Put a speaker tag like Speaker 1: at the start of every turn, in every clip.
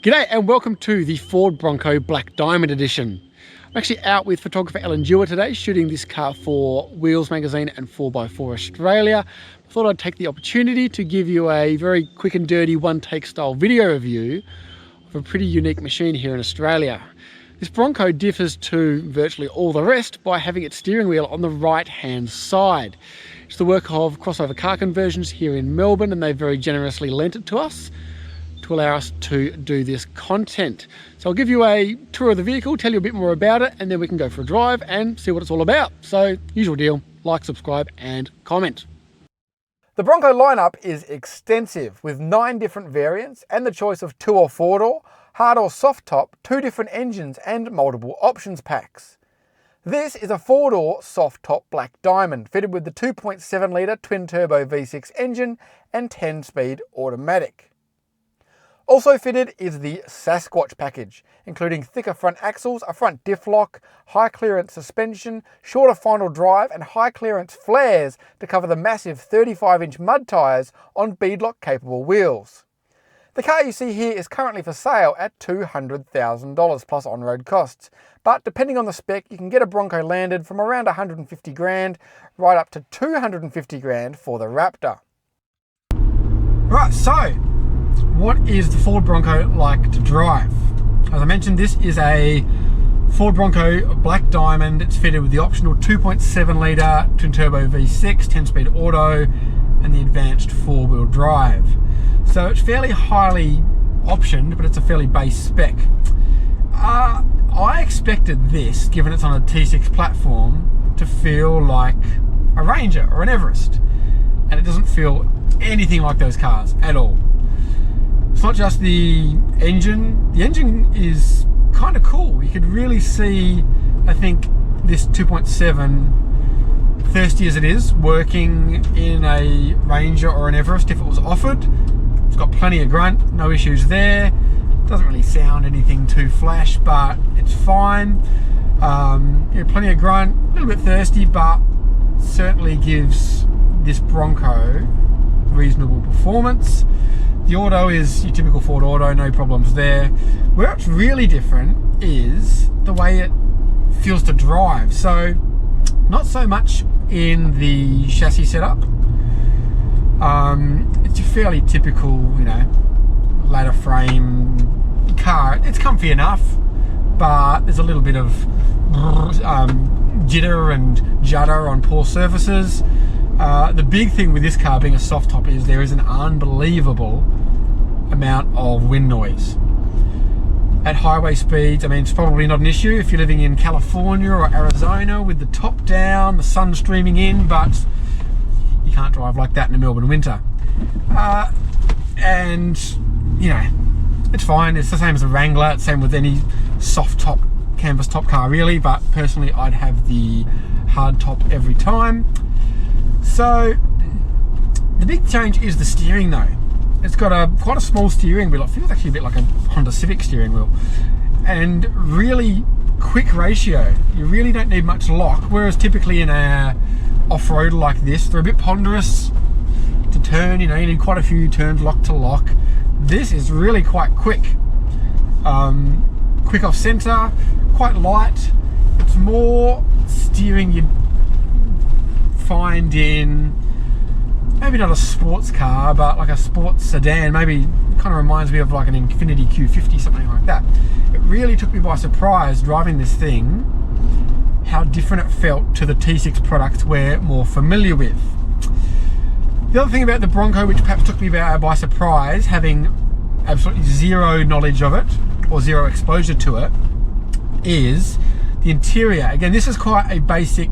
Speaker 1: G'day and welcome to the Ford Bronco Black Diamond Edition. I'm actually out with photographer Alan Dewar today shooting this car for Wheels Magazine and 4x4 Australia. I thought I'd take the opportunity to give you a very quick and dirty one-take style video review of a pretty unique machine here in Australia. This Bronco differs to virtually all the rest by having its steering wheel on the right-hand side. It's the work of Crossover Car Conversions here in Melbourne, and they very generously lent it to us to allow us to do this content. So I'll give you a tour of the vehicle, tell you a bit more about it, and then we can go for a drive and see what it's all about. So, usual deal, like, subscribe, and comment.
Speaker 2: The Bronco lineup is extensive with 9 different variants and the choice of 2 or 4-door, hard or soft top, 2 different engines and multiple options packs. This is a 4-door soft top Black Diamond fitted with the 2.7 litre twin turbo V6 engine and 10-speed automatic. Also fitted is the Sasquatch package, including thicker front axles, a front diff lock, high clearance suspension, shorter final drive and high clearance flares to cover the massive 35-inch mud tyres on beadlock capable wheels. The car you see here is currently for sale at $200,000 plus on-road costs, but depending on the spec you can get a Bronco landed from around 150 grand right up to 250 grand for the Raptor. Right, so what is the Ford Bronco like to drive? As I mentioned, this is a Ford Bronco Black Diamond. It's fitted with the optional 2.7 litre twin turbo V6, 10-speed auto, and the advanced 4-wheel drive. So it's fairly highly optioned, but it's a fairly base spec. I expected this, given it's on a T6 platform, to feel like a Ranger or an Everest, and it doesn't feel anything like those cars at all. It's not just the engine. The engine is kind of cool. You could really see, I think, this 2.7, thirsty as it is, working in a Ranger or an Everest if it was offered. It's got plenty of grunt, no issues there. Doesn't really sound anything too flash, but it's fine. Yeah, plenty of grunt, a little bit thirsty, but certainly gives this Bronco reasonable performance. The auto is your typical Ford auto, no problems there. Where it's really different is the way it feels to drive. So, not so much in the chassis setup. It's a fairly typical, ladder frame car. It's comfy enough, but there's a little bit of jitter and judder on poor surfaces. The big thing with this car being a soft top is there is an unbelievable amount of wind noise. At highway speeds, it's probably not an issue if you're living in California or Arizona with the top down, the sun streaming in, but you can't drive like that in a Melbourne winter. And, it's fine. It's the same as a Wrangler. It's the same with any soft top, canvas top car really, but personally I'd have the hard top every time. So the big change is the steering though. It's got quite a small steering wheel. It feels actually a bit like a Honda Civic steering wheel, and really quick ratio. You really don't need much lock, whereas typically in a off-road like this, they're a bit ponderous to turn. You need quite a few turns lock to lock. This is really quite quick. Quick off center, quite light. It's more steering you'd find in maybe not a sports car, but like a sports sedan. Maybe kind of reminds me of like an Infiniti Q50, something like that. It really took me by surprise driving this thing, how different it felt to the T6 products we're more familiar with. The other thing about the Bronco, which perhaps took me by surprise, having absolutely zero knowledge of it or zero exposure to it, is the interior. Again, this is quite a basic,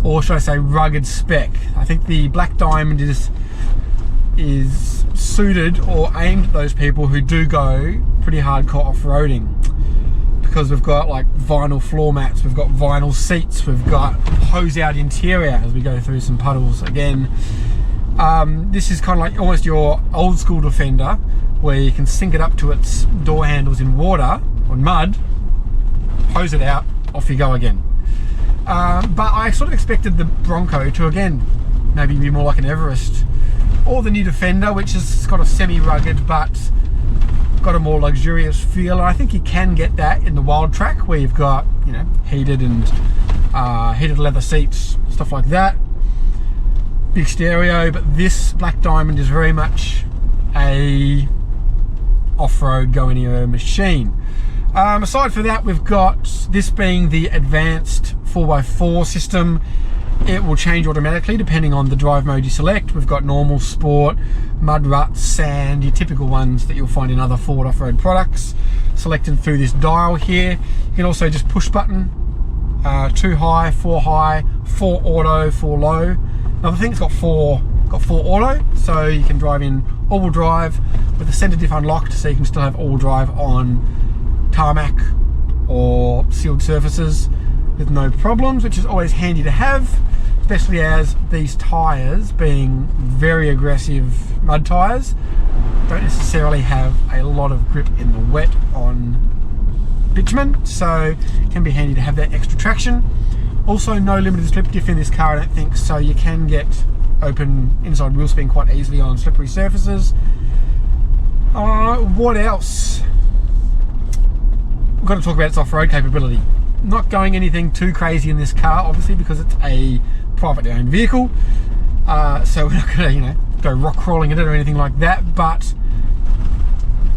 Speaker 2: or should I say rugged spec. I think the Black Diamond is suited or aimed at those people who do go pretty hardcore off-roading, because we've got like vinyl floor mats, we've got vinyl seats, we've got hose out interior as we go through some puddles again. This is kind of like almost your old school Defender, where you can sink it up to its door handles in water or mud, hose it out, off you go again. But I sort of expected the Bronco to again maybe be more like an Everest, or the new Defender, which has got a semi-rugged but
Speaker 1: got a more luxurious feel, and I think you can get that in the Wild Track, where you've got, you know, heated leather seats, stuff like that. Big stereo, but this Black Diamond is very much a off-road go anywhere machine. Aside from that, we've got this being the advanced 4x4 system. It will change automatically depending on the drive mode you select. We've got normal, sport, mud, ruts, sand, your typical ones that you'll find in other Ford off-road products, selected through this dial here. You can also just push button, 2 high, 4 high, 4 auto, 4 low. Another thing, it's got four auto, so you can drive in all-wheel drive with the center diff unlocked, so you can still have all-wheel drive on tarmac or sealed surfaces with no problems, which is always handy to have, especially as these tyres, being very aggressive mud tyres, don't necessarily have a lot of grip in the wet on bitumen, so it can be handy to have that extra traction. Also, no limited slip diff in this car, I don't think, so you can get open inside wheel spin quite easily on slippery surfaces. What else? We've got to talk about its off-road capability. Not going anything too crazy in this car, obviously, because it's a privately owned vehicle. So we're not going to, you know, go rock crawling in it or anything like that, but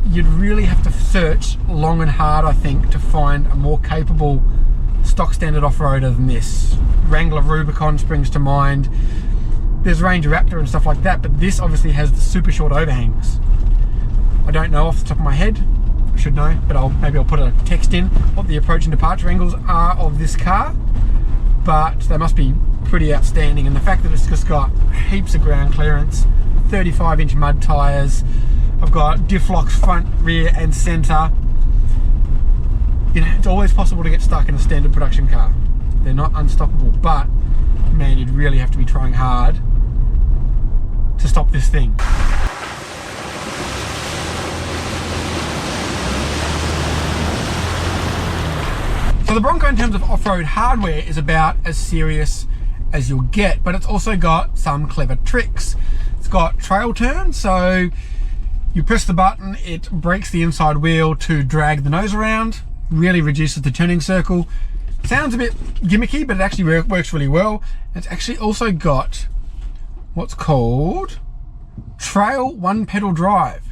Speaker 1: you'd really have to search long and hard, I think, to find a more capable stock standard off-roader than this. Wrangler Rubicon springs to mind. There's Ranger Raptor and stuff like that, but this obviously has the super short overhangs. I don't know off the top of my head. I should know, but maybe I'll put a text in what the approach and departure angles are of this car, but they must be pretty outstanding. And the fact that it's just got heaps of ground clearance, 35-inch mud tyres, I've got diff locks front, rear and centre. You know, it's always possible to get stuck in a standard production car. They're not unstoppable, but man, you'd really have to be trying hard to stop this thing. So the Bronco, in terms of off-road hardware, is about as serious as you'll get, but it's also got some clever tricks. It's got trail turn, so you press the button, it brakes the inside wheel to drag the nose around, really reduces the turning circle. Sounds a bit gimmicky, but it actually works really well. It's actually also got what's called trail one pedal drive.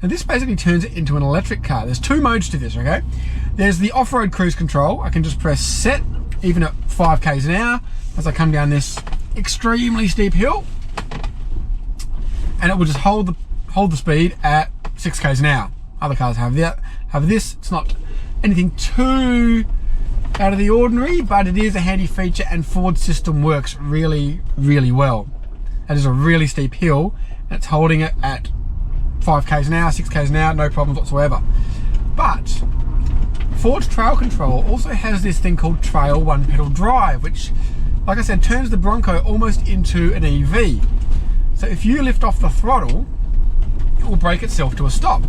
Speaker 1: Now this basically turns it into an electric car. There's 2 modes to this, okay? There's the off-road cruise control. I can just press set, even at 5 k's an hour, as I come down this extremely steep hill, and it will just hold the speed at 6 k's an hour. Other cars have this. It's not anything too out of the ordinary, but it is a handy feature, and Ford's system works really, really well. That is a really steep hill, and it's holding it at 5 k's an hour, 6 k's an hour, no problems whatsoever. But Ford's trail control also has this thing called trail one pedal drive, which, like I said, turns the Bronco almost into an EV. So if you lift off the throttle, it will brake itself to a stop,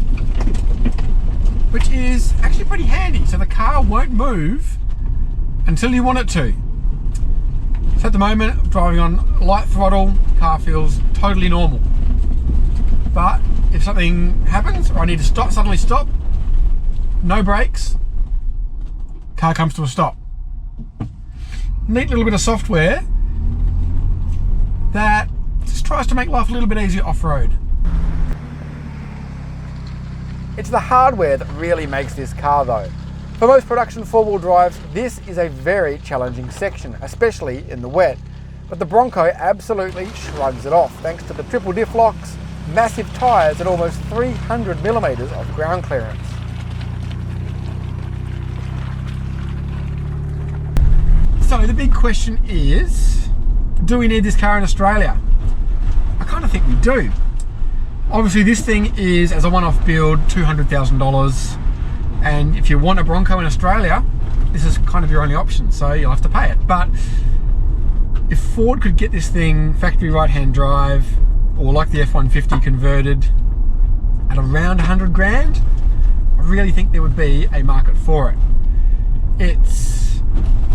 Speaker 1: which is actually pretty handy. So the car won't move until you want it to. So at the moment, I'm driving on light throttle, car feels totally normal. But if something happens, or I need to suddenly stop, no brakes, car comes to a stop. Neat little bit of software that just tries to make life a little bit easier off-road.
Speaker 2: It's the hardware that really makes this car though. For most production 4-wheel drives, this is a very challenging section, especially in the wet. But the Bronco absolutely shrugs it off, thanks to the triple diff locks, massive tyres and almost 300 millimeters of ground clearance.
Speaker 1: So the big question is, do we need this car in Australia? I kind of think we do. Obviously this thing is, as a one-off build, $200,000, and if you want a Bronco in Australia, this is kind of your only option, so you'll have to pay it. But if Ford could get this thing factory right-hand drive, or like the F-150 converted, at around 100 grand, I really think there would be a market for it. It's,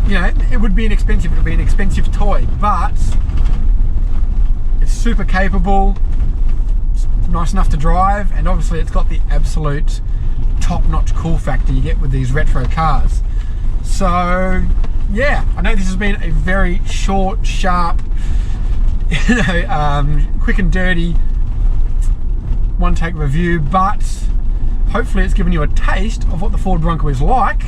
Speaker 1: you know, it would be an expensive toy, but it's super capable,
Speaker 2: nice enough to drive, and obviously it's got the absolute top-notch cool factor you get with these retro cars. So yeah, I know this has been a very short, sharp, quick and dirty one-take review, but hopefully it's given you a taste of what the Ford Bronco is like.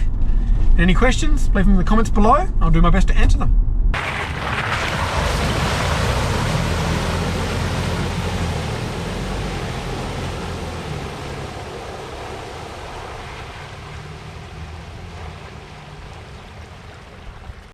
Speaker 2: Any questions, leave them in the comments below. I'll do my best to answer them.